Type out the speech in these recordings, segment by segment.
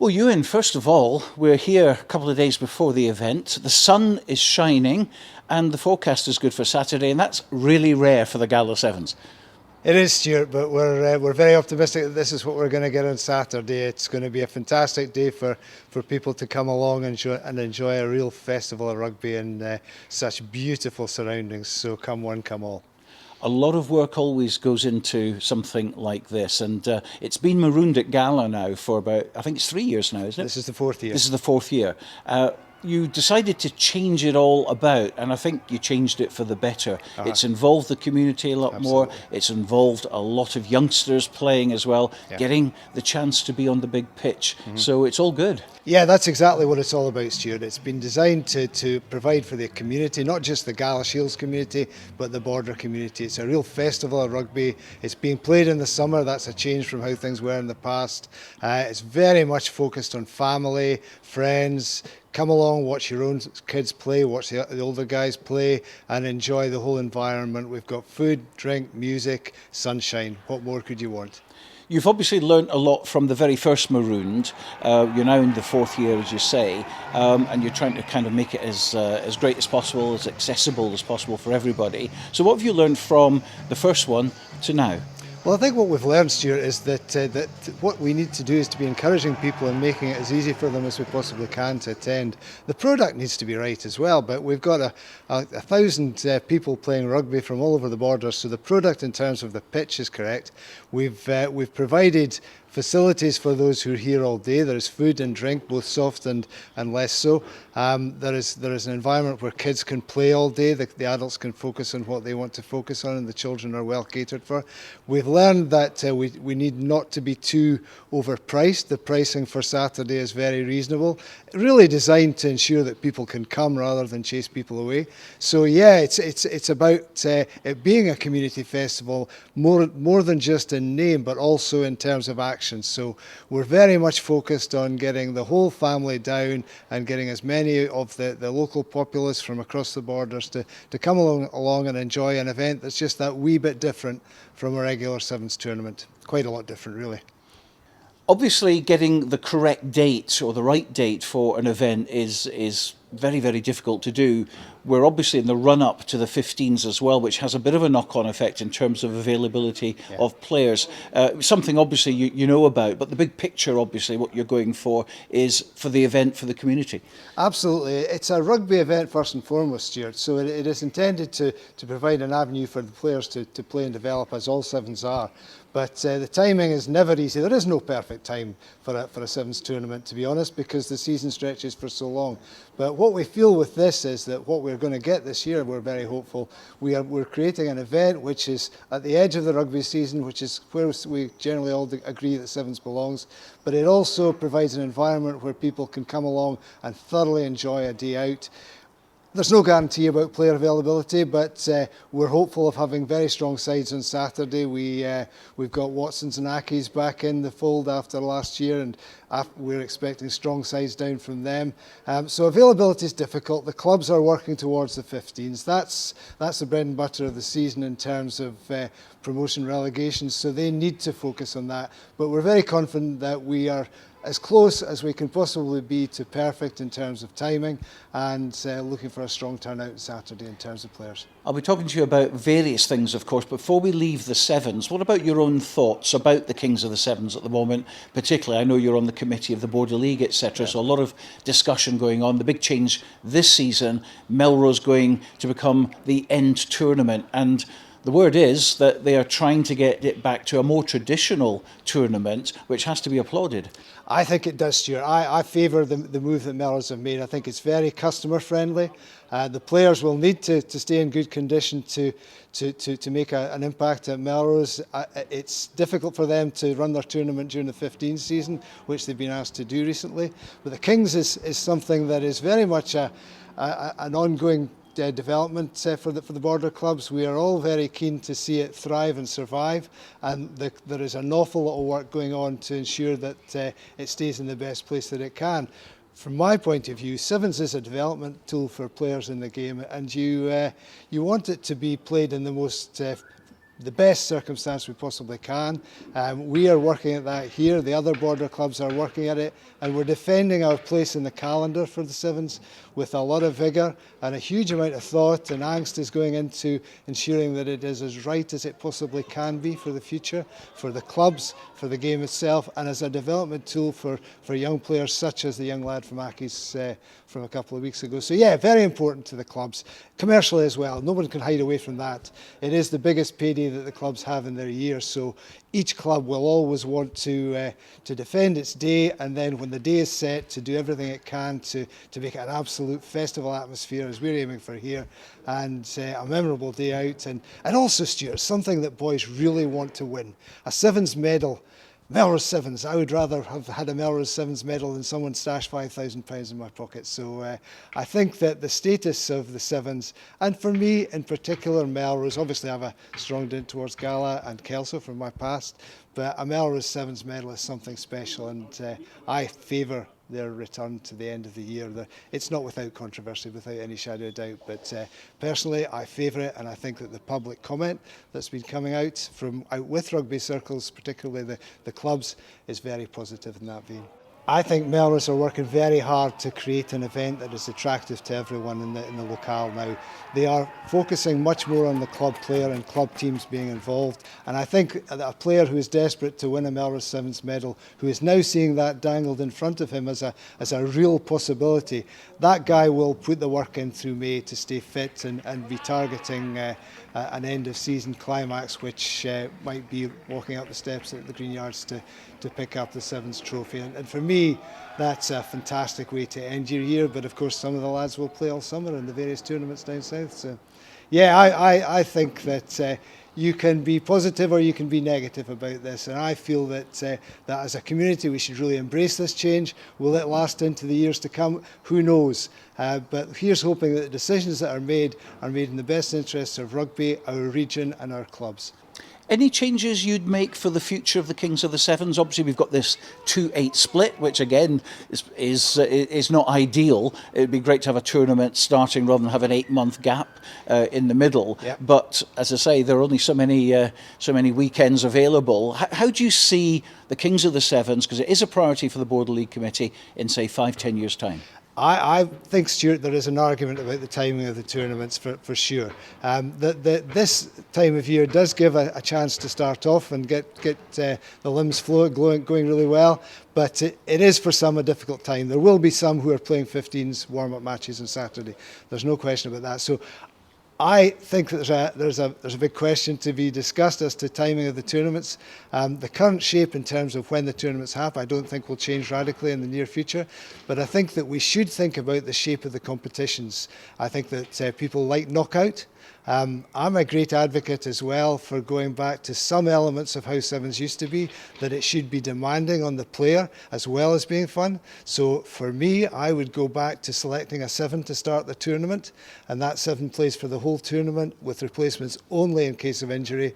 Well, Ewan, first of all, we're here a couple of days before the event. The sun is shining and the forecast is good for Saturday, and that's really rare for the Gala Sevens. It is, Stuart, but we're very optimistic that this is what we're going to get on Saturday. It's going to be a fantastic day for people to come along and enjoy a real festival of rugby in such beautiful surroundings. So come one, come all. A lot of work always goes into something like this, and it's been Maroon'd Gala now for about, I think it's 3 years now, isn't it? This is the fourth year. This is the fourth year. You decided to change it all about, and I think you changed it for the better. It's involved the community a lot more. It's involved a lot of youngsters playing as well, getting the chance to be on the big pitch. So it's all good. Yeah, that's exactly what it's all about, Stuart. It's been designed to provide for the community, not just the Gala Shields community, but the border community. It's a real festival of rugby. It's being played in the summer. That's a change from how things were in the past. It's very much focused on family, friends. Come along, watch your own kids play, watch the older guys play, and enjoy the whole environment. We've got food, drink, music, sunshine. What more could you want? You've obviously learnt a lot from the very first Maroon'd. You're now in the fourth year, as you say, and you're trying to kind of make it as great as possible, as accessible as possible for everybody. So what have you learned from the first one to now? Well, I think what we've learned, Stuart, is that what we need to do is to be encouraging people and making it as easy for them as we possibly can to attend. The product needs to be right as well, but we've got a thousand people playing rugby from all over the border, so the product in terms of the pitch is correct. We've provided facilities for those who are here all day. There is food and drink, both soft and less so. There is an environment where kids can play all day. The adults can focus on what they want to focus on, and the children are well catered for. We've learned that we need not to be too overpriced. The pricing for Saturday is very reasonable, really designed to ensure that people can come rather than chase people away. So yeah, it's about it being a community festival, more than just in name, but also in terms of action. So we're very much focused on getting the whole family down and getting as many of the local populace from across the borders to come along and enjoy an event that's just that wee bit different from a regular Sevens tournament. Quite a lot different, really. Obviously, getting the correct date or the right date for an event is very, very difficult to do. We're obviously in the run-up to the 15s as well, which has a bit of a knock-on effect in terms of availability of players. Something obviously you know about, but the big picture, obviously, what you're going for is for the event for the community. Absolutely. It's a rugby event first and foremost, Stuart, so it is intended to provide an avenue for the players to play and develop, as all Sevens are. But the timing is never easy. There is no perfect time for a Sevens tournament, to be honest, because the season stretches for so long. But what we feel with this is that what we're going to get this year, we're very hopeful. We're creating an event which is at the edge of the rugby season, which is where we generally all agree that Sevens belongs. But it also provides an environment where people can come along and thoroughly enjoy a day out. There's no guarantee about player availability, but we're hopeful of having very strong sides on Saturday. We've got Watsons and Ackies back in the fold after last year, and we're expecting strong sides down from them. So availability is difficult. The clubs are working towards the 15s. That's the bread and butter of the season in terms of promotion relegation, so they need to focus on that. But we're very confident that we are as close as we can possibly be to perfect in terms of timing, and looking for a strong turnout on Saturday in terms of players. I'll be talking to you about various things, of course. Before we leave the Sevens, what about your own thoughts about the Kings of the Sevens at the moment? Particularly, I know you're on the committee of the Border League, etc. So a lot of discussion going on. The big change this season, Melrose going to become the end tournament, and the word is that they are trying to get it back to a more traditional tournament, which has to be applauded. I think it does, Stuart. I favour the move that Melrose have made. I think it's very customer friendly. The players will need to stay in good condition to make an impact at Melrose. It's difficult for them to run their tournament during the 15 season, which they've been asked to do recently. But the Kings is something that is very much an ongoing development for the border clubs. We are all very keen to see it thrive and survive, and there is an awful lot of work going on to ensure that it stays in the best place that it can. From my point of view, Sevens is a development tool for players in the game, and you want it to be played in the most the best circumstance we possibly can. We are working at that here, the other border clubs are working at it, and we're defending our place in the calendar for the Sevens with a lot of vigour, and a huge amount of thought and angst is going into ensuring that it is as right as it possibly can be for the future, for the clubs, for the game itself, and as a development tool for young players such as the young lad from Aki's from a couple of weeks ago. So yeah, very important to the clubs, commercially as well. No one can hide away from that. It is the biggest payday that the clubs have in their year, so each club will always want to defend its day, and then when the day is set, to do everything it can to make it an absolute festival atmosphere, as we're aiming for here, and a memorable day out. And also, Stuart, something that boys really want to win, a Sevens medal. Melrose Sevens. I would rather have had a Melrose Sevens medal than someone stash £5,000 in my pocket. So I think that the status of the Sevens, and for me in particular Melrose, obviously I have a strong dint towards Gala and Kelso from my past, but a Melrose Sevens medal is something special, and I favour their return to the end of the year. It's not without controversy, without any shadow of doubt, but personally I favour it, and I think that the public comment that's been coming out with rugby circles, particularly the clubs, is very positive in that vein. I think Melrose are working very hard to create an event that is attractive to everyone in the locale now. They are focusing much more on the club player and club teams being involved, and I think a player who is desperate to win a Melrose Sevens medal, who is now seeing that dangled in front of him as a real possibility, that guy will put the work in through May to stay fit and be targeting an end of season climax, which might be walking up the steps at the Green Yards to pick up the Sevens trophy. And for me, that's a fantastic way to end your year. But of course, some of the lads will play all summer in the various tournaments down south. So yeah, I think that you can be positive or you can be negative about this, and I feel that as a community we should really embrace this change. Will it last into the years to come? Who knows? But here's hoping that the decisions that are made in the best interests of rugby, our region and our clubs. Any changes you'd make for the future of the Kings of the Sevens? Obviously, we've got this 2-8 split, which again is not ideal. It'd be great to have a tournament starting rather than have an 8-month gap in the middle. Yep. But as I say, there are only so many weekends available. How do you see the Kings of the Sevens, because it is a priority for the Border League Committee, in say 5-10 years' time? I think, Stuart, there is an argument about the timing of the tournaments for sure. This time of year does give a chance to start off and get the limbs going really well, but it is for some a difficult time. There will be some who are playing 15s warm-up matches on Saturday. There's no question about that. So I think that there's a big question to be discussed as to timing of the tournaments. The current shape in terms of when the tournaments happen, I don't think will change radically in the near future, but I think that we should think about the shape of the competitions. I think that people like knockout. I'm a great advocate as well for going back to some elements of how Sevens used to be, that it should be demanding on the player as well as being fun. So for me, I would go back to selecting a 7 to start the tournament, and that 7 plays for the whole tournament with replacements only in case of injury,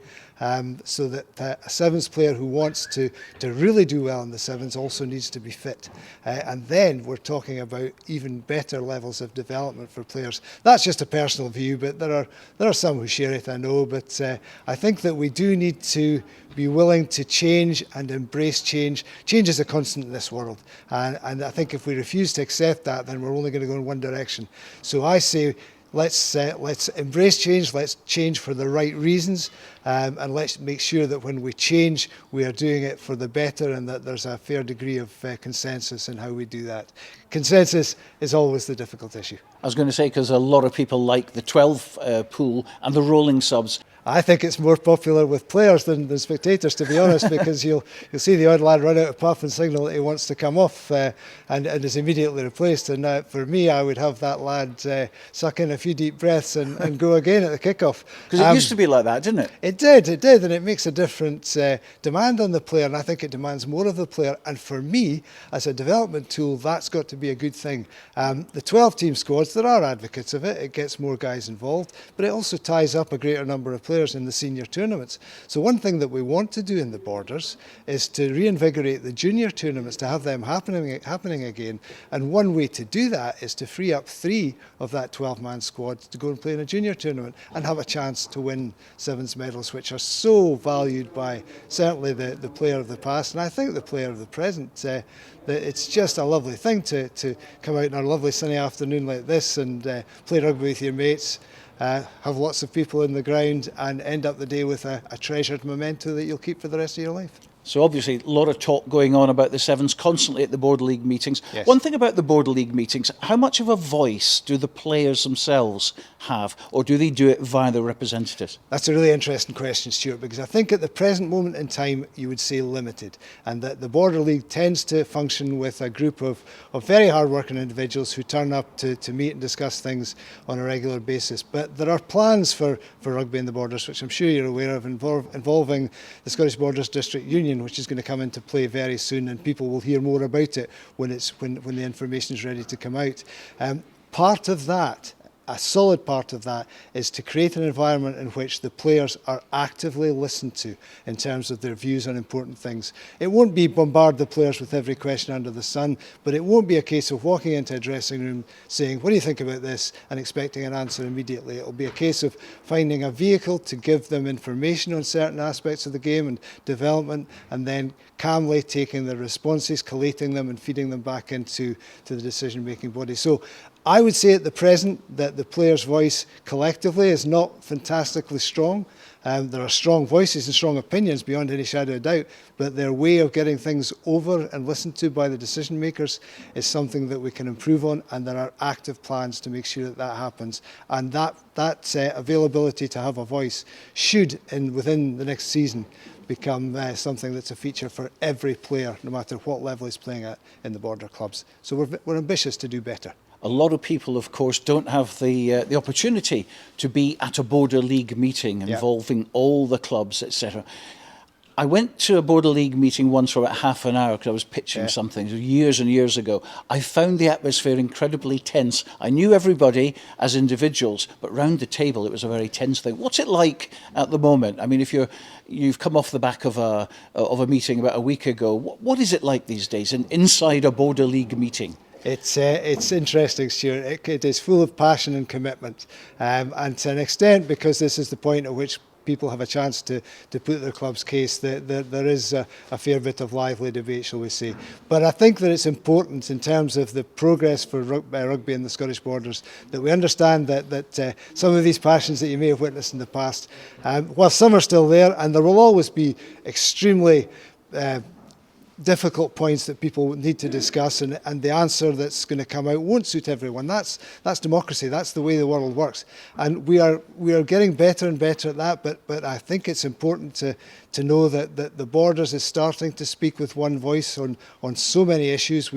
so that a Sevens player who wants to really do well in the Sevens also needs to be fit. And then we're talking about even better levels of development for players. That's just a personal view, but there are some who share it, I know, but I think that we do need to be willing to change and embrace change. Change is a constant in this world, and I think if we refuse to accept that, then we're only going to go in one direction. So I say, let's embrace change, let's change for the right reasons, and let's make sure that when we change, we are doing it for the better, and that there's a fair degree of consensus in how we do that. Consensus is always the difficult issue. I was going to say, because a lot of people like the 12 pool and the rolling subs. I think it's more popular with players than spectators, to be honest, because you'll see the odd lad run out of puff and signal that he wants to come off and is immediately replaced. And for me, I would have that lad suck in a few deep breaths and go again at the kickoff. Because it used to be like that, didn't it? It did, and it makes a different demand on the player, and I think it demands more of the player. And for me, as a development tool, that's got to be a good thing. The 12-team squads, there are advocates of it. It gets more guys involved, but it also ties up a greater number of players in the senior tournaments. So one thing that we want to do in the Borders is to reinvigorate the junior tournaments, to have them happening again. And one way to do that is to free up 3 of that 12-man squad to go and play in a junior tournament and have a chance to win Sevens medals levels, which are so valued by certainly the player of the past, and I think the player of the present. That it's just a lovely thing to come out on a lovely sunny afternoon like this and play rugby with your mates, have lots of people in the ground, and end up the day with a treasured memento that you'll keep for the rest of your life. So obviously a lot of talk going on about the Sevens constantly at the Border League meetings. Yes. One thing about the Border League meetings, how much of a voice do the players themselves have, or do they do it via their representatives? That's a really interesting question, Stuart, because I think at the present moment in time you would say limited, and that the Border League tends to function with a group of very hard-working individuals who turn up to meet and discuss things on a regular basis. But there are plans for rugby in the Borders, which I'm sure you're aware of, involving the Scottish Borders District Union, which is going to come into play very soon, and people will hear more about it when the information is ready to come out. Part of that, a solid part of that, is to create an environment in which the players are actively listened to in terms of their views on important things. It won't be bombard the players with every question under the sun, but it won't be a case of walking into a dressing room saying, what do you think about this, and expecting an answer immediately. It'll be a case of finding a vehicle to give them information on certain aspects of the game and development, and then calmly taking the responses, collating them and feeding them back into the decision-making body. So I would say at the present that the players' voice collectively is not fantastically strong. There are strong voices and strong opinions beyond any shadow of doubt, but their way of getting things over and listened to by the decision makers is something that we can improve on, and there are active plans to make sure that that happens. And that availability to have a voice should, within the next season, become something that's a feature for every player, no matter what level he's playing at in the Border clubs. So we're ambitious to do better. A lot of people, of course, don't have the opportunity to be at a Border League meeting involving all the clubs, etc. I went to a Border League meeting once for about half an hour because I was pitching something years and years ago. I found the atmosphere incredibly tense. I knew everybody as individuals, but round the table it was a very tense thing. What's it like at the moment? I mean, if you've come off the back of a meeting about a week ago, what is it like these days inside a Border League meeting? It's interesting, Stuart. It is full of passion and commitment, and to an extent, because this is the point at which people have a chance to put their club's case, there is a fair bit of lively debate, shall we say. But I think that it's important in terms of the progress for rugby in the Scottish Borders that we understand that some of these passions that you may have witnessed in the past, while some are still there, and there will always be extremely difficult points that people need to discuss, and the answer that's going to come out won't suit everyone. That's democracy. That's the way the world works, and we are getting better and better at that. But I think it's important to know that the Borders is starting to speak with one voice on so many issues.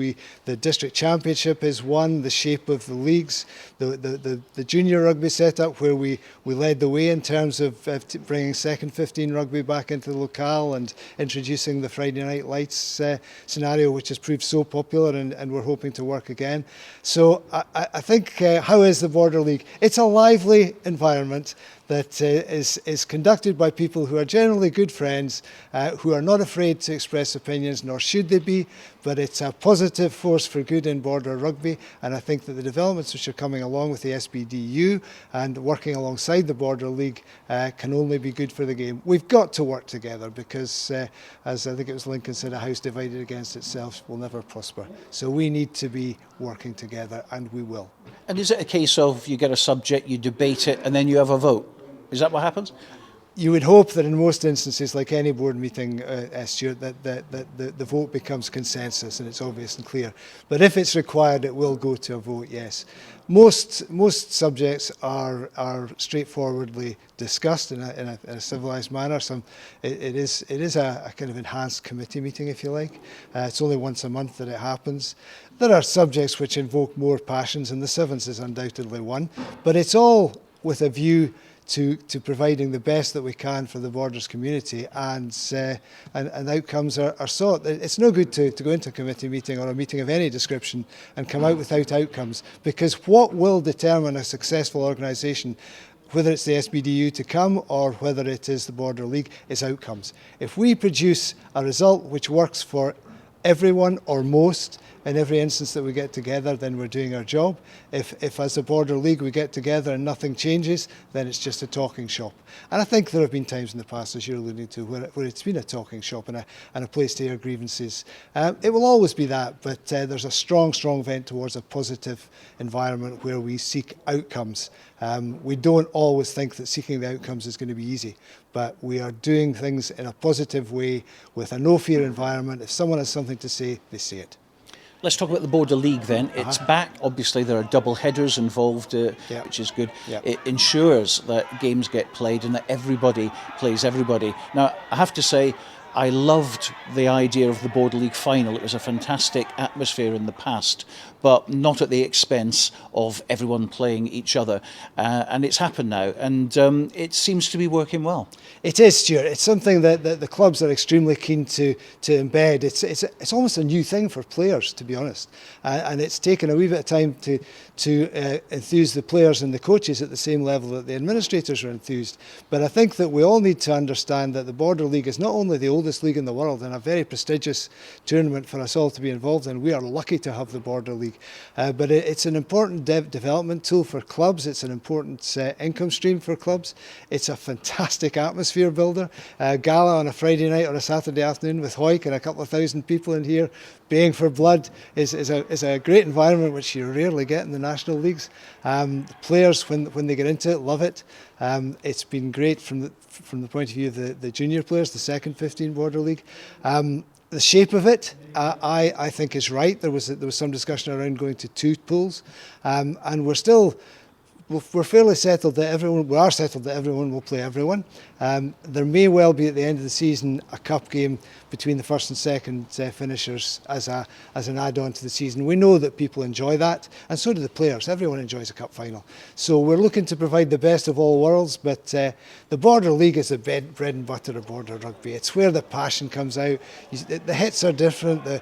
The district championship is one, the shape of the leagues, the junior rugby setup where we led the way in terms of bringing second 15 rugby back into the locale and introducing the Friday Night Lights scenario, which has proved so popular, and we're hoping to work again. So I think, how is the Border League? It's a lively environment that is conducted by people who are generally good friends, who are not afraid to express opinions, nor should they be, but it's a positive force for good in Border rugby, and I think that the developments which are coming along with the SBDU and working alongside the Border League can only be good for the game. We've got to work together because, as I think it was Lincoln said, a house divided against itself will never prosper. So we need to be working together, and we will. And is it a case of you get a subject, you debate it, and then you have a vote? Is that what happens? You would hope that in most instances, like any board meeting, Stuart, that the vote becomes consensus and it's obvious and clear. But if it's required, it will go to a vote, yes. Most subjects are straightforwardly discussed in a civilised manner. It is a kind of enhanced committee meeting, if you like. It's only once a month that it happens. There are subjects which invoke more passions, and the Sevens is undoubtedly one. But it's all with a view to providing the best that we can for the Borders community, and outcomes are sought. It's no good to go into a committee meeting or a meeting of any description and come out without outcomes, because what will determine a successful organisation, whether it's the SBDU to come or whether it is the Border League, is outcomes. If we produce a result which works for everyone or most, in every instance that we get together, then we're doing our job. If as a Border League we get together and nothing changes, then it's just a talking shop. And I think there have been times in the past, as you're alluding to, where it's been a talking shop and a place to air grievances. It will always be that, but there's a strong bent towards a positive environment where we seek outcomes. We don't always think that seeking the outcomes is going to be easy, but we are doing things in a positive way with a no-fear environment. If someone has something to say, they say it. Let's talk about the Border League then. It's back. Obviously, there are double headers involved, which is good. It ensures that games get played and that everybody plays everybody. Now, I have to say, I loved the idea of the Border League final. It was a fantastic atmosphere in the past, but not at the expense of everyone playing each other. And it's happened now, and it seems to be working well. It is, Stuart. It's something that the clubs are extremely keen to embed. It's almost a new thing for players, to be honest, and it's taken a wee bit of time to enthuse the players and the coaches at the same level that the administrators are enthused. But I think that we all need to understand that the Border League is not only the oldest league in the world and a very prestigious tournament for us all to be involved in. We are lucky to have the Border League, but it's an important development tool for clubs. It's an important income stream for clubs. It's a fantastic atmosphere builder. Gala on a Friday night or a Saturday afternoon with Hoik and a couple of thousand people in here baying for blood is a great environment which you rarely get in the national leagues. The players, when they get into it, love it. It's been great from the point of view of the junior players, the second 15 Border League. The shape of it, I think, is right. There was some discussion around going to 2 pools, and we're fairly settled that everyone will play everyone. There may well be at the end of the season a cup game between the first and second finishers as an add-on to the season. We know that people enjoy that, and so do the players. Everyone enjoys a cup final. So we're looking to provide the best of all worlds, but the Border League is the bread and butter of Border Rugby. It's where the passion comes out. The hits are different, the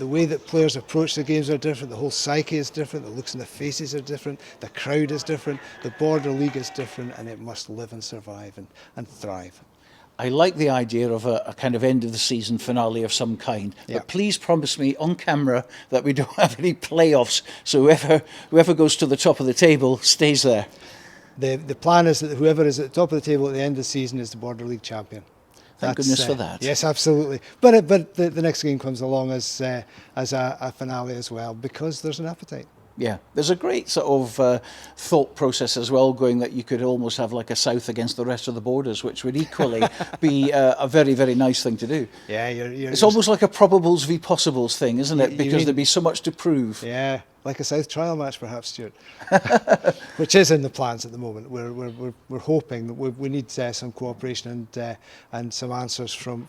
way that players approach the games are different, the whole psyche is different, the looks in the faces are different, the crowd is different, the Border League is different, and it must live and survive and thrive. I like the idea of a kind of end of the season finale of some kind, but please promise me on camera that we don't have any playoffs, so whoever goes to the top of the table stays there. The plan is that whoever is at the top of the table at the end of the season is the Border League champion. Thank goodness for that. Yes, absolutely. But the next game comes along as a finale as well, because there's an appetite. Yeah, there's a great sort of thought process as well going that you could almost have like a South against the rest of the borders, which would equally be a very, very nice thing to do. Yeah, it's almost like a probables v possibles thing, isn't it? Because there'd be so much to prove. Yeah, like a South trial match, perhaps, Stuart, which is in the plans at the moment. We're hoping that we need some cooperation and some answers from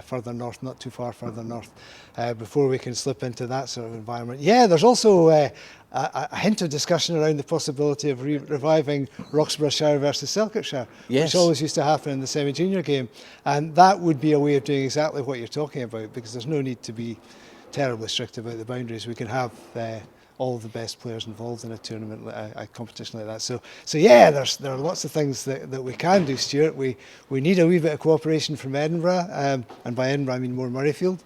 further north, not too far further north, before we can slip into that sort of environment. Yeah, there's also a hint of discussion around the possibility of reviving Roxburghshire versus Selkirkshire, which always used to happen in the semi-junior game, and that would be a way of doing exactly what you're talking about, because there's no need to be terribly strict about the boundaries. We can have all of the best players involved in a tournament, a competition like that. So yeah, there are lots of things that we can do, Stuart. We need a wee bit of cooperation from Edinburgh, and by Edinburgh I mean more Murrayfield,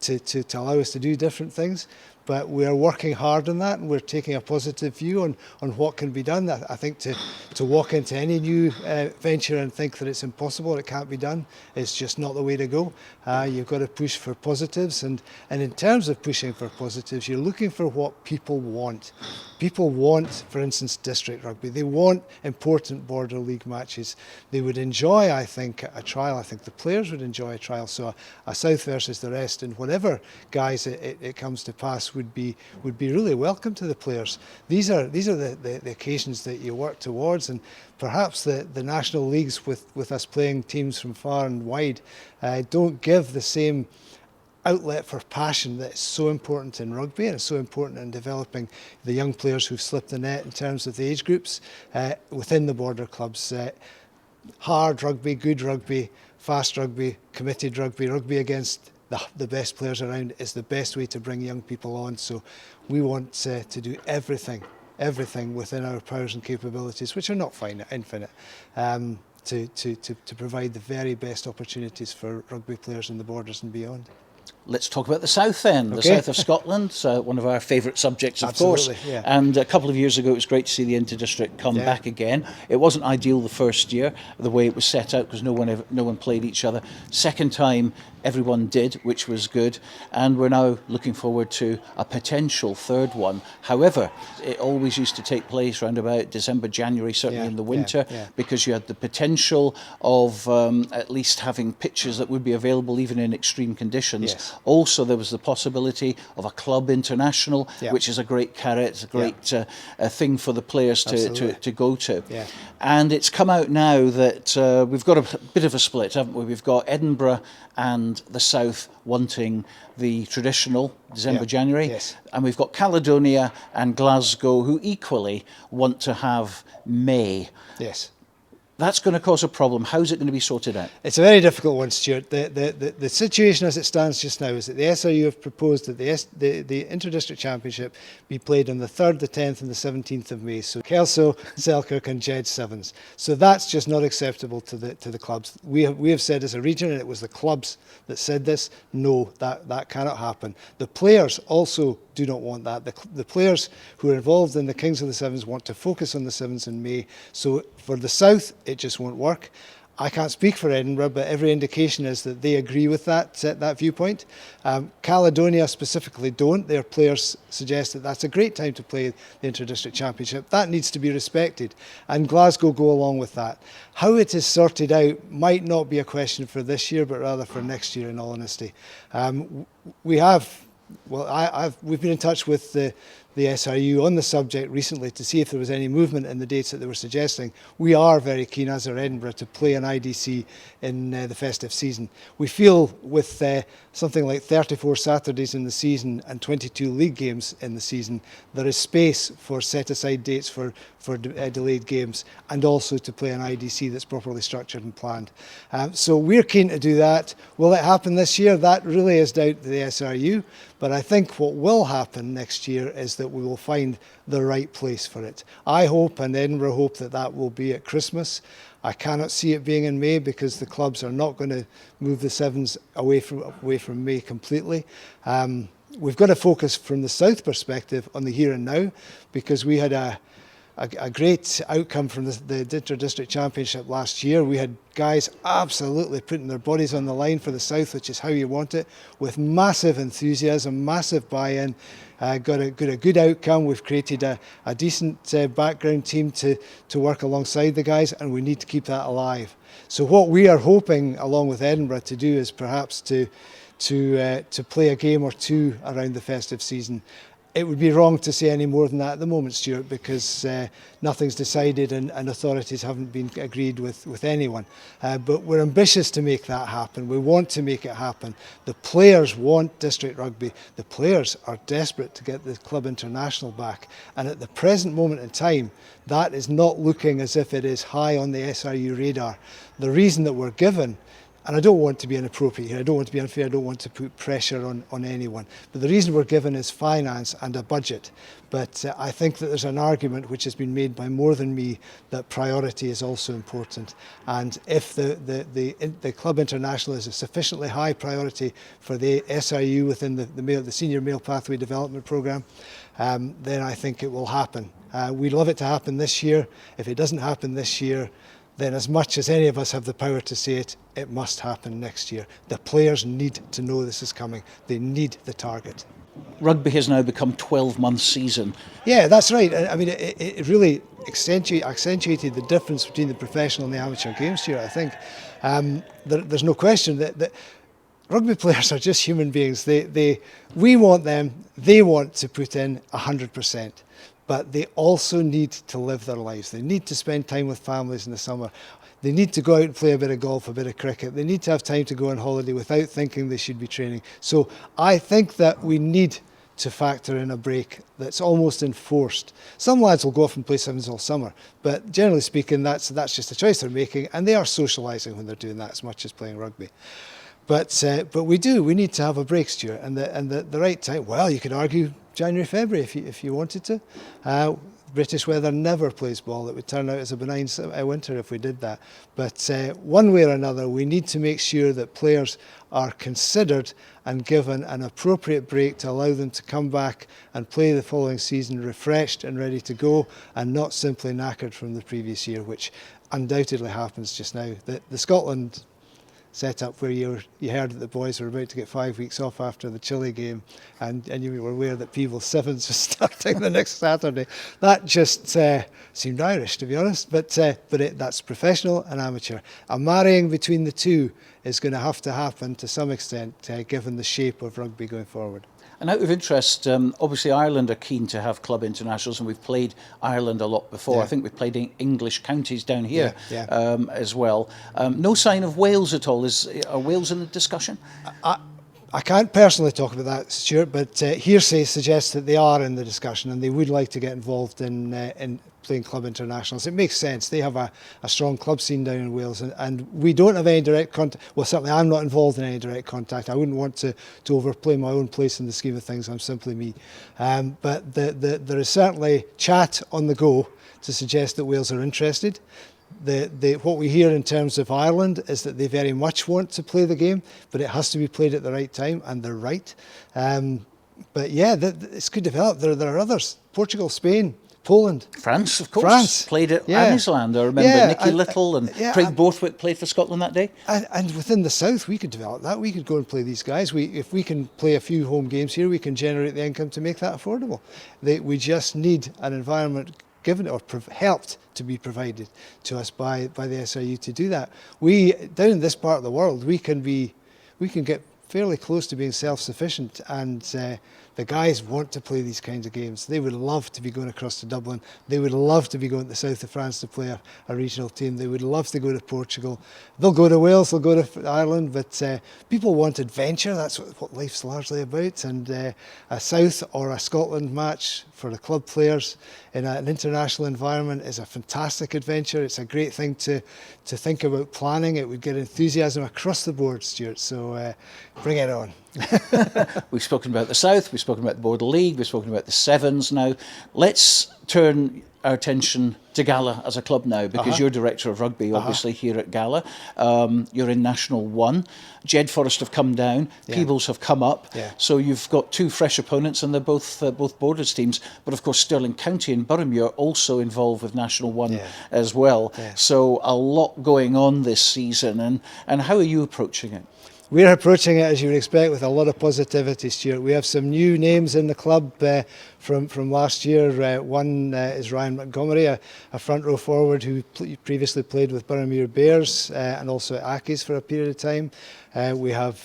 to allow us to do different things. But we are working hard on that, and we're taking a positive view on what can be done. I think to walk into any new venture and think that it's impossible, it can't be done, is just not the way to go. You've got to push for positives, and in terms of pushing for positives, you're looking for what people want. People want, for instance, district rugby. They want important Border League matches. They would enjoy, I think, a trial. I think the players would enjoy a trial. So a South versus the rest, and whatever guys it comes to pass would be really welcome to the players. These are the occasions that you work towards, and perhaps the national leagues with us playing teams from far and wide don't give the same outlet for passion that is so important in rugby, and it's so important in developing the young players who've slipped the net in terms of the age groups within the Border clubs. Hard rugby, good rugby, fast rugby, committed rugby, rugby against the best players around is the best way to bring young people on. So we want to do everything within our powers and capabilities, which are not infinite, to provide the very best opportunities for rugby players in the Borders and beyond. let's talk about the south then, the south of Scotland, one of our favourite subjects, of course. Yeah. And a couple of years ago, it was great to see the Inter-District come back again. It wasn't ideal the first year, the way it was set out, because no one played each other. Second time, everyone did, which was good. And we're now looking forward to a potential third one. However, it always used to take place around about December, January, certainly in the winter, because you had the potential of at least having pitches that would be available even in extreme conditions. Yes. Also, there was the possibility of a club international, which is a great carrot, a great thing for the players to go to. Yeah. And it's come out now that we've got a bit of a split, haven't we? We've got Edinburgh and the South wanting the traditional December, January. And we've got Caledonia and Glasgow who equally want to have May. Yes. That's going to cause a problem. How's it going to be sorted out? It's a very difficult one, Stuart. The situation as it stands just now is that the SRU have proposed that the Inter-District Championship be played on the 3rd, the 10th and the 17th of May. So Kelso, Selkirk and Jed Sevens. So that's just not acceptable to the clubs. We have said as a region, and it was the clubs that said this, no, that cannot happen. The players also do not want that. The players who are involved in the Kings of the Sevens want to focus on the Sevens in May. So for the South, it just won't work. I can't speak for Edinburgh, but every indication is that they agree with that viewpoint. Caledonia specifically don't. Their players suggest that that's a great time to play the Inter-District Championship. That needs to be respected. And Glasgow go along with that. How it is sorted out might not be a question for this year, but rather for next year, in all honesty. We've been in touch with the SRU on the subject recently to see if there was any movement in the dates that they were suggesting. We are very keen, as are Edinburgh, to play an IDC in the festive season. We feel with something like 34 Saturdays in the season and 22 league games in the season, there is space for set-aside dates for delayed games, and also to play an IDC that's properly structured and planned. So we're keen to do that. Will it happen this year? That really is down to the SRU, but I think what will happen next year is that we will find the right place for it. I hope, and Edinburgh hope, that will be at Christmas. I cannot see it being in May because the clubs are not going to move the Sevens away from May completely. We've got to focus from the South perspective on the here and now, because we had a great outcome from the Inter-District Championship last year. We had guys absolutely putting their bodies on the line for the South, which is how you want it, with massive enthusiasm, massive buy-in. Got a good outcome. We've created a decent background team to work alongside the guys, and we need to keep that alive. So what we are hoping, along with Edinburgh, to do is perhaps to play a game or two around the festive season. It would be wrong to say any more than that at the moment, Stuart, because nothing's decided and authorities haven't been agreed with anyone. But we're ambitious to make that happen. We want to make it happen. The players want district rugby. The players are desperate to get the club international back. And at the present moment in time, that is not looking as if it is high on the SRU radar. The reason that we're given, and I don't want to be inappropriate here, I don't want to be unfair, I don't want to put pressure on anyone. But the reason we're given is finance and a budget. But I think that there's an argument which has been made by more than me that priority is also important. And if the Club International is a sufficiently high priority for the SRU within the Senior Male Pathway Development Programme, then I think it will happen. We'd love it to happen this year. If it doesn't happen this year, then as much as any of us have the power to say it, it must happen next year. The players need to know this is coming. They need the target. Rugby has now become 12-month season. Yeah, that's right. I mean, it really accentuated the difference between the professional and the amateur games here, I think. There's no question that rugby players are just human beings. We want them, they want to put in 100%. But they also need to live their lives. They need to spend time with families in the summer. They need to go out and play a bit of golf, a bit of cricket. They need to have time to go on holiday without thinking they should be training. So I think that we need to factor in a break that's almost enforced. Some lads will go off and play sevens all summer, but generally speaking, that's just a choice they're making, and they are socialising when they're doing that as much as playing rugby. But we need to have a break, Stuart, and the right time. Well, you could argue January, February if you wanted to. British weather never plays ball. It would turn out as a benign winter if we did that. But one way or another, we need to make sure that players are considered and given an appropriate break to allow them to come back and play the following season refreshed and ready to go, and not simply knackered from the previous year, which undoubtedly happens just now. The Scotland setup where you heard that the boys were about to get 5 weeks off after the Chile game, and you were aware that Peebles Sevens was starting the next Saturday. That just seemed Irish, to be honest, but that's professional and amateur. A marrying between the two is going to have to happen to some extent, given the shape of rugby going forward. And out of interest, obviously Ireland are keen to have club internationals, and we've played Ireland a lot before. Yeah. I think we've played English counties down here Yeah. as well. No sign of Wales at all. Are Wales in the discussion? I can't personally talk about that, Stuart, but hearsay suggests that they are in the discussion and they would like to get involved in playing club internationals. It makes sense. They have a strong club scene down in Wales, and we don't have any direct contact. Well, certainly I'm not involved in any direct contact. I wouldn't want to overplay my own place in the scheme of things. I'm simply me. But there is certainly chat on the go to suggest that Wales are interested. What we hear in terms of Ireland is that they very much want to play the game, but it has to be played at the right time, and they're right. But yeah, it's good developed. There are others: Portugal, Spain, Poland, France, of course. France Played at yeah. Annisland. I remember Yeah, Nicky Little and Craig Borthwick played for Scotland that day. And within the south, we could develop that. We could go and play these guys. If we can play a few home games here, we can generate the income to make that affordable. We just need an environment given or helped to be provided to us by the SRU to do that. We down in this part of the world, we can get fairly close to being self-sufficient, and the guys want to play these kinds of games. They would love to be going across to Dublin. They would love to be going to the south of France to play a regional team. They would love to go to Portugal. They'll go to Wales, they'll go to Ireland, but people want adventure. That's what life's largely about. And a South or a Scotland match for the club players in an international environment is a fantastic adventure. It's a great thing to think about planning. It would get enthusiasm across the board, Stuart. So bring it on. We've spoken about the South, we've spoken about the Border League, we've spoken about the Sevens now. Let's turn our attention to Gala as a club now, because you're Director of Rugby, obviously, here at Gala. You're in National 1. Jed Forest have come down, Peebles have come up. Yeah. So you've got two fresh opponents, and they're both Borders teams. But of course, Stirling County and Boroughmuir also involved with National 1 as well. Yeah. So a lot going on this season. And how are you approaching it? We're approaching it, as you would expect, with a lot of positivity, Stuart. We have some new names in the club from last year. One is Ryan Montgomery, a front row forward who previously played with Boroughmuir Bears and also at Accies for a period of time. We have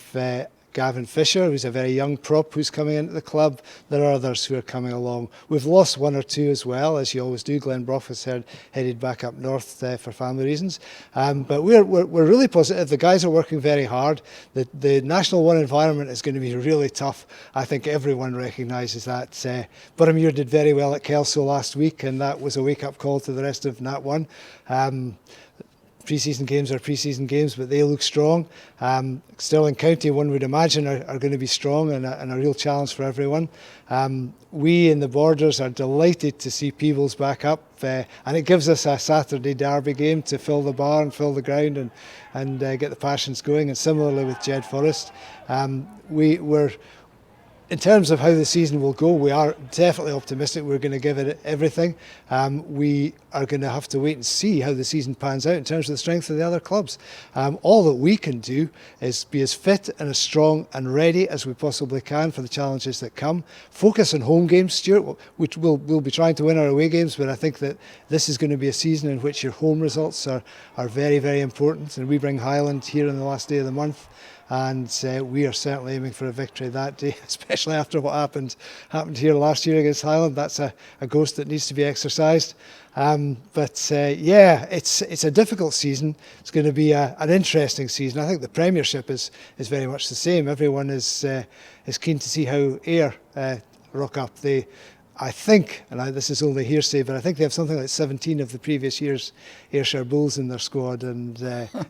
Gavin Fisher, who's a very young prop who's coming into the club. There are others who are coming along. We've lost one or two as well, as you always do. Glenn Brough has headed back up north for family reasons. But we're really positive. The guys are working very hard. The National 1 environment is going to be really tough. I think everyone recognises that. Boroughmuir did very well at Kelso last week, and that was a wake-up call to the rest of Nat 1. Pre-season games are pre-season games, but they look strong. Stirling County, one would imagine, are going to be strong and a real challenge for everyone. We in the Borders are delighted to see Peebles back up, and it gives us a Saturday derby game to fill the bar and fill the ground and get the passions going. And similarly with Jed Forest, we're in terms of how the season will go, we are definitely optimistic. We're going to give it everything. We are going to have to wait and see how the season pans out in terms of the strength of the other clubs. All that we can do is be as fit and as strong and ready as we possibly can for the challenges that come. Focus on home games, Stuart, which we'll be trying to win our away games, but I think that this is going to be a season in which your home results are very, very important. And we bring Highland here on the last day of the month. And we are certainly aiming for a victory that day, especially after what happened here last year against Highland. That's a ghost that needs to be exercised. But it's a difficult season. It's going to be an interesting season. I think the Premiership is very much the same. Everyone is keen to see how Ayr rock up. I think, this is only hearsay, but I think they have something like 17 of the previous year's Ayrshire Bulls in their squad, and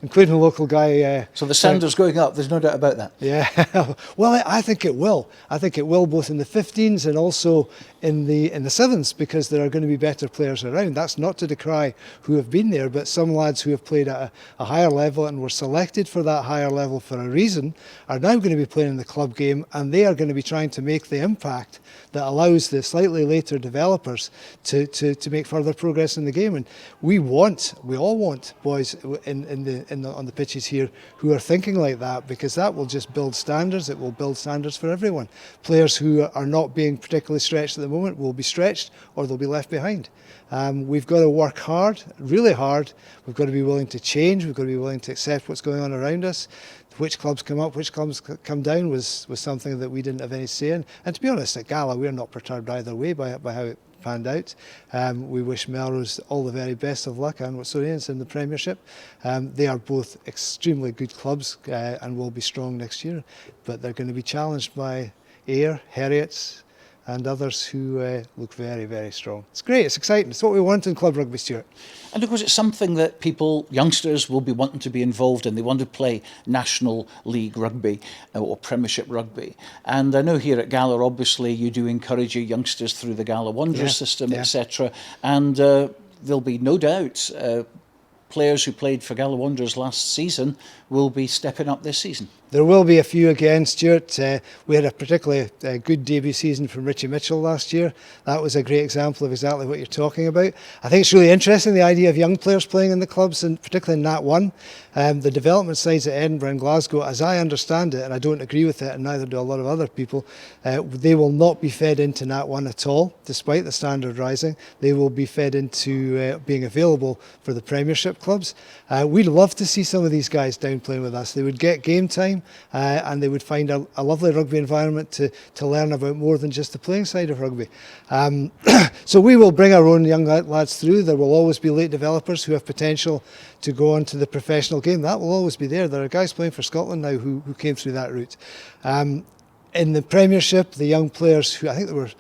including a local guy. So the standard's going up, there's no doubt about that. Yeah, well, I think it will. I think it will both in the 15s and also in the 7s, because there are going to be better players around. That's not to decry who have been there, but some lads who have played at a higher level and were selected for that higher level for a reason are now going to be playing in the club game, and they are going to be trying to make the impact that allows the slightly later developers to make further progress in the game. And we all want boys on the pitches here who are thinking like that, because that will just build standards. It will build standards for everyone. Players who are not being particularly stretched at the moment will be stretched, or they'll be left behind. We've got to work hard, really hard. We've got to be willing to change. We've got to be willing to accept what's going on around us. Which clubs come up, which clubs come down was something that we didn't have any say in. And to be honest, at Gala, we're not perturbed either way by how it panned out. We wish Melrose all the very best of luck, and Watsonians in the Premiership. They are both extremely good clubs and will be strong next year, but they're going to be challenged by Ayr, Heriots, and others who look very, very strong. It's great, it's exciting. It's what we want in club rugby, Stuart. And of course, it's something that youngsters will be wanting to be involved in. They want to play National League rugby or Premiership rugby. And I know here at Gala, obviously, you do encourage your youngsters through the Gala Wanderers system, etc. And there'll be no doubt players who played for Gala Wanderers last season will be stepping up this season. There will be a few again, Stuart. We had a particularly good debut season from Richie Mitchell last year. That was a great example of exactly what you're talking about. I think it's really interesting, the idea of young players playing in the clubs, and particularly in Nat 1. The development sides at Edinburgh and Glasgow, as I understand it, and I don't agree with it, and neither do a lot of other people, they will not be fed into Nat 1 at all, despite the standard rising. They will be fed into being available for the Premiership clubs. We'd love to see some of these guys down playing with us. They would get game time, and they would find a lovely rugby environment to learn about more than just the playing side of rugby. So we will bring our own young lads through. There will always be late developers who have potential to go on to the professional game. That will always be there. There are guys playing for Scotland now who came through that route. In the Premiership, the young players who, I think there were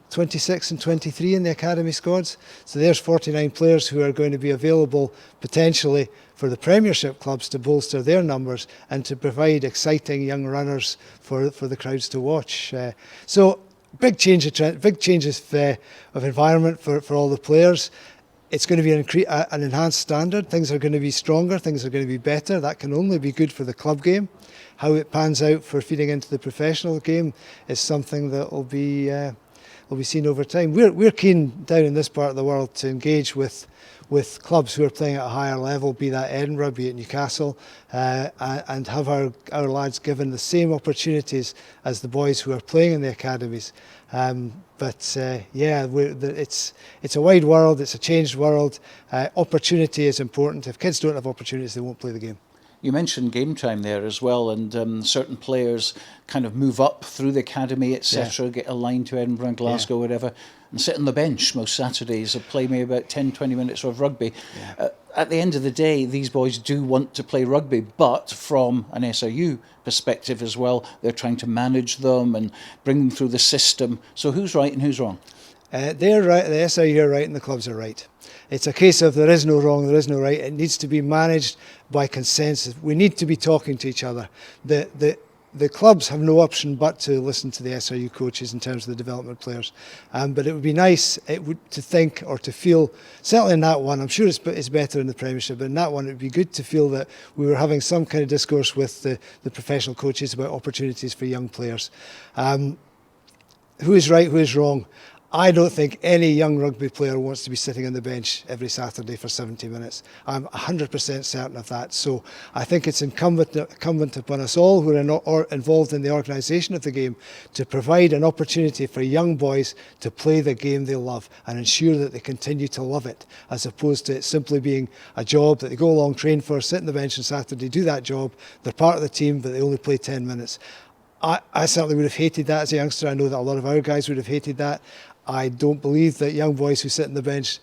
26 and 23 in the academy squads. So there's 49 players who are going to be available potentially for the Premiership clubs to bolster their numbers and to provide exciting young runners for the crowds to watch. So big changes of environment for all the players. It's going to be an enhanced standard. Things are going to be stronger. Things are going to be better. That can only be good for the club game. How it pans out for feeding into the professional game is something that will be seen over time. We're keen down in this part of the world to engage with clubs who are playing at a higher level, be that Edinburgh, be it Newcastle, and have our lads given the same opportunities as the boys who are playing in the academies. It's a wide world, it's a changed world. Opportunity is important. If kids don't have opportunities, they won't play the game. You mentioned game time there as well, and certain players kind of move up through the academy, etc., get aligned to Edinburgh and Glasgow, whatever, and sit on the bench most Saturdays and play maybe about 10-20 minutes of rugby. At the end of the day, these boys do want to play rugby, but from an SRU perspective as well, they're trying to manage them and bring them through the system. So who's right and who's wrong? They're right, the SRU are right and the clubs are right. It's a case of there is no wrong, there is no right. It needs to be managed by consensus. We need to be talking to each other. The clubs have no option but to listen to the SRU coaches in terms of the development players. But it would be nice to think or to feel, certainly in that one, I'm sure it's better in the Premiership, but in that one it would be good to feel that we were having some kind of discourse with the professional coaches about opportunities for young players. Who is right, who is wrong? I don't think any young rugby player wants to be sitting on the bench every Saturday for 70 minutes. I'm 100% certain of that. So I think it's incumbent upon us all who are involved in the organisation of the game to provide an opportunity for young boys to play the game they love and ensure that they continue to love it, as opposed to it simply being a job that they go along, train for, sit on the bench on Saturday, do that job. They're part of the team, but they only play 10 minutes. I certainly would have hated that as a youngster. I know that a lot of our guys would have hated that. I don't believe that young boys who sit on the bench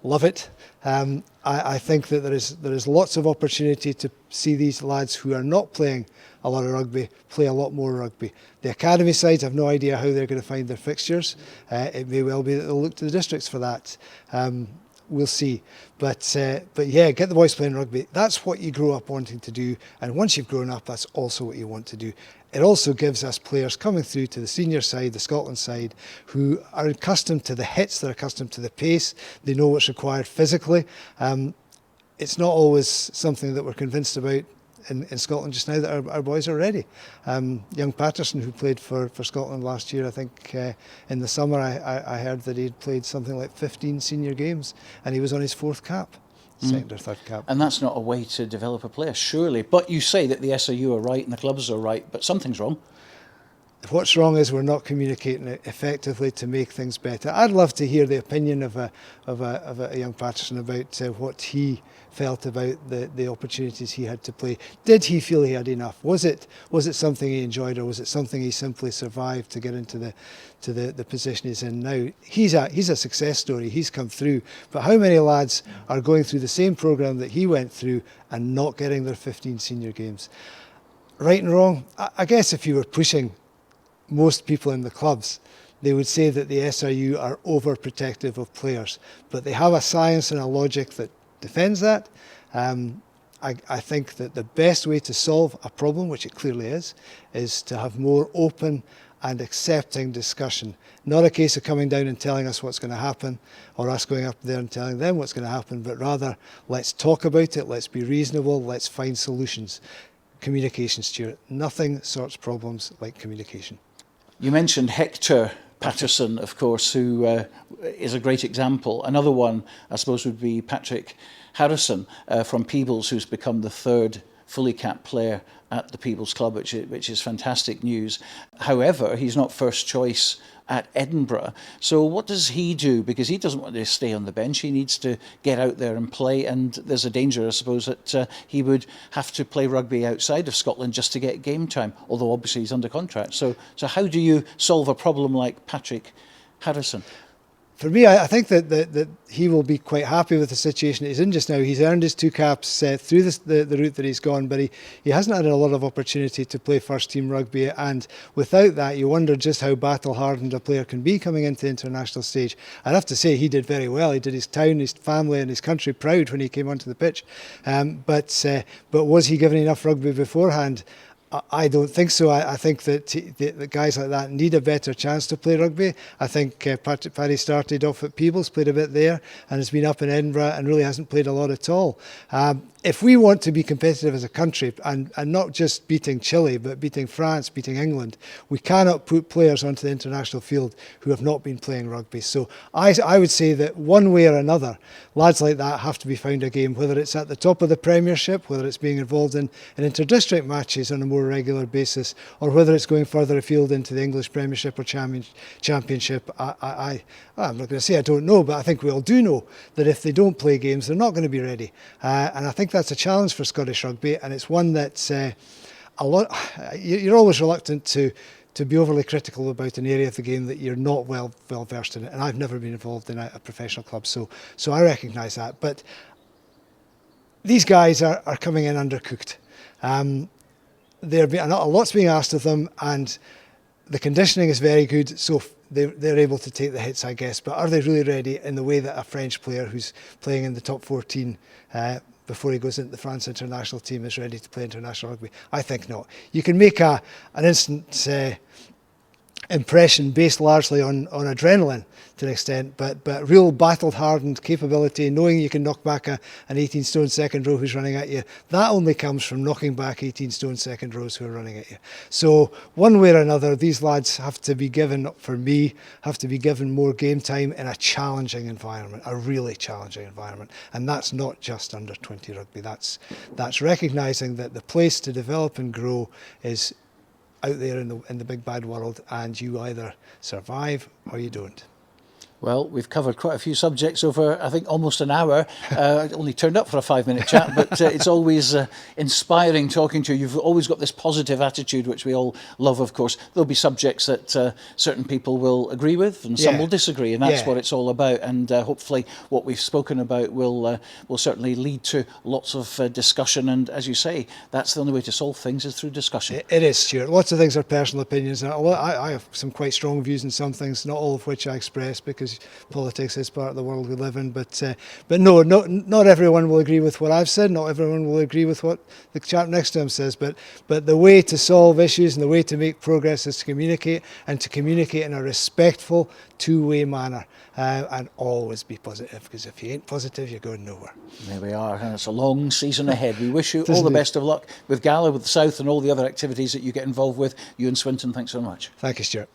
love it. I think that there is lots of opportunity to see these lads who are not playing a lot of rugby, play a lot more rugby. The academy sides, have no idea how they're going to find their fixtures. It may well be that they'll look to the districts for that. We'll see. But yeah, get the boys playing rugby. That's what you grow up wanting to do. And once you've grown up, that's also what you want to do. It also gives us players coming through to the senior side, the Scotland side, who are accustomed to the hits, they're accustomed to the pace, they know what's required physically. It's not always something that we're convinced about in Scotland just now, that our boys are ready. Young Patterson, who played for Scotland last year, I think in the summer I heard that he'd played something like 15 senior games and he was on his 4th cap, second or third cap. And that's not a way to develop a player, surely. But you say that the SRU are right and the clubs are right, but something's wrong. What's wrong is we're not communicating effectively to make things better. I'd love to hear the opinion of a young Patterson about what he felt about the opportunities he had to play. Did he feel he had enough? Was it something he enjoyed, or was it something he simply survived to get into the position he's in now? He's a success story. He's come through. But how many lads are going through the same programme that he went through and not getting their 15 senior games? Right and wrong? I guess if you were pushing most people in the clubs, they would say that the SRU are overprotective of players, but they have a science and a logic that defends that. I think that the best way to solve a problem, which it clearly is to have more open and accepting discussion. Not a case of coming down and telling us what's going to happen, or us going up there and telling them what's going to happen, but rather let's talk about it, let's be reasonable, let's find solutions. Communication, Stuart. Nothing sorts problems like communication. You mentioned Hector Patterson, of course, who is a great example. Another one, I suppose, would be Patrick Harrison from Peebles, who's become the 3rd fully capped player at the Peebles Club, which is fantastic news. However, he's not first choice at Edinburgh. So what does he do? Because he doesn't want to stay on the bench. He needs to get out there and play. And there's a danger, I suppose, that he would have to play rugby outside of Scotland just to get game time, although obviously he's under contract. So how do you solve a problem like Patrick Harrison? For me, I think that he will be quite happy with the situation he's in just now. He's earned his 2 caps through the route that he's gone, but he hasn't had a lot of opportunity to play first team rugby, and without that you wonder just how battle hardened a player can be coming into the international stage. I'd have to say he did very well. He did his town, his family and his country proud when he came onto the pitch, but was he given enough rugby beforehand? I don't think so. I think that the guys like that need a better chance to play rugby. I think Paddy started off at Peebles, played a bit there, and has been up in Edinburgh and really hasn't played a lot at all. If we want to be competitive as a country, and not just beating Chile, but beating France, beating England, we cannot put players onto the international field who have not been playing rugby. So I would say that one way or another, lads like that have to be found a game, whether it's at the top of the Premiership, whether it's being involved in inter-district matches on a more regular basis, or whether it's going further afield into the English Premiership or Championship. I'm not going to say I don't know, but I think we all do know that if they don't play games, they're not going to be ready. And I think that's a challenge for Scottish rugby, and it's one that you're always reluctant to be overly critical about an area of the game that you're not well versed in it. And I've never been involved in a professional club, so I recognise that. But these guys are coming in undercooked. A lot's being asked of them, and the conditioning is very good, so they're able to take the hits, I guess. But are they really ready in the way that a French player who's playing in the top 14 before he goes into the France international team is ready to play international rugby? I think not. You can make an instant impression based largely on adrenaline to an extent, but real battle-hardened capability, knowing you can knock back an 18-stone second row who's running at you, that only comes from knocking back 18-stone second rows who are running at you. So one way or another, these lads have to be given more game time in a challenging environment, a really challenging environment. And that's not just under 20 rugby. That's recognising that the place to develop and grow is out there in the big bad world, and you either survive or you don't. Well, we've covered quite a few subjects over, I think, almost an hour. I only turned up for a 5-minute chat, but it's always inspiring talking to you. You've always got this positive attitude, which we all love, of course. There'll be subjects that certain people will agree with and some will disagree, and that's what it's all about. And hopefully what we've spoken about will certainly lead to lots of discussion. And as you say, that's the only way to solve things, is through discussion. It is, Stuart. Lots of things are personal opinions. I have some quite strong views on some things, not all of which I express, because politics is part of the world we live in. But no, not everyone will agree with what I've said. Not everyone will agree with what the chap next to him says. But the way to solve issues and the way to make progress is to communicate, and to communicate in a respectful, two-way manner, and always be positive. Because if you ain't positive, you're going nowhere. There we are, and it's a long season ahead. We wish you all the best of luck with Gala, with the South, and all the other activities that you get involved with. Ewen Swinton, thanks so much. Thank you, Stuart.